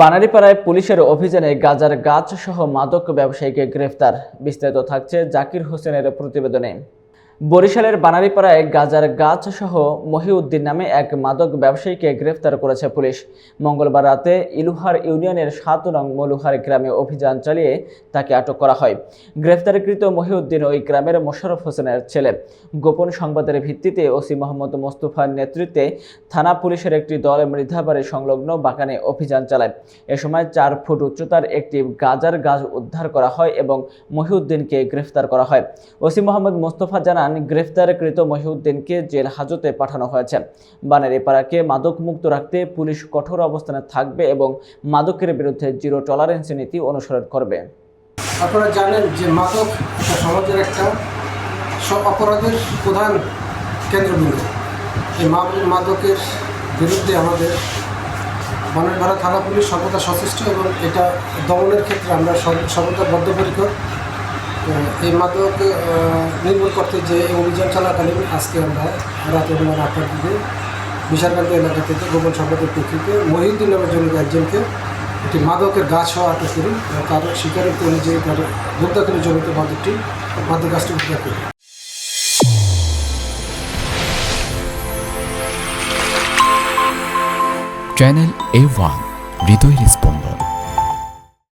বানারীপাড়ায় পুলিশের অভিযানে গাঁজার গাছ সহ মাদক ব্যবসায়ীকে গ্রেফতার। বিস্তারিত থাকছে জাকির হোসেনের প্রতিবেদনে। বরিশালের বানারীপাড়ায় গাঁজার গাছ সহ মহিউদ্দিন নামে এক মাদক ব্যবসায়ীকে গ্রেফতার করেছে পুলিশ। মঙ্গলবার রাতে ইলুহার ইউনিয়নের ৭ নং মলুহার গ্রামে অভিযান চালিয়ে তাকে আটক করা হয়। গ্রেফতারকৃত মহিউদ্দিন ওই গ্রামের মোশাররফ হোসেনের ছেলে। গোপন সংবাদের ভিত্তিতে ওসি মোহাম্মদ মোস্তফার নেতৃত্বে থানা পুলিশের একটি দল মৃধাবাড়ি সংলগ্ন বাগানে অভিযান চালায়। এ সময় ৪ ফুট উচ্চতার একটি গাঁজার গাছ উদ্ধার করা হয় এবং মহিউদ্দিনকে গ্রেফতার করা হয়। ওসি মোহাম্মদ মোস্তফা জানান, গ্রেফতারকৃত মহিউদ্দিনকে জেল হাজতে পাঠানো হয়েছে। বানারীপাড়াকে মাদক মুক্ত রাখতে পুলিশ কঠোর অবস্থানে থাকবে এবং মাদকের বিরুদ্ধে জিরো টলারেন্স নীতি অনুসরণ করবে। আপনারা জানেন যে মাদক একটা সমাজের একটা অপরাধের প্রধান কেন্দ্রবিন্দু। এই মাদকের বিরুদ্ধে আমাদের বানারীপাড়া থানা পুলিশ সর্বদা সচেষ্ট এবং এটা দমনের ক্ষেত্রে আমরা সর্বদা বদ্ধপরিকর। এই মাদক নির্মূল করতে যে অভিযান চলাকালীন আজকে আমরা রাতে ৮টার দিকে বিশালকান্তি এলাকা থেকে গোপন সংবাদের প্রেক্ষিতে মহিউদ্দিন নামের জন্য একজনকে একটি মাদকের গাছ সহ আটক করি। তার স্বীকারোক্তি অনুযায়ী তার বুদ্ধাখালী জমিতে মাদক গাছটি উদ্ধার করি। চ্যানেল A1 হৃদয়ের স্পন্দন।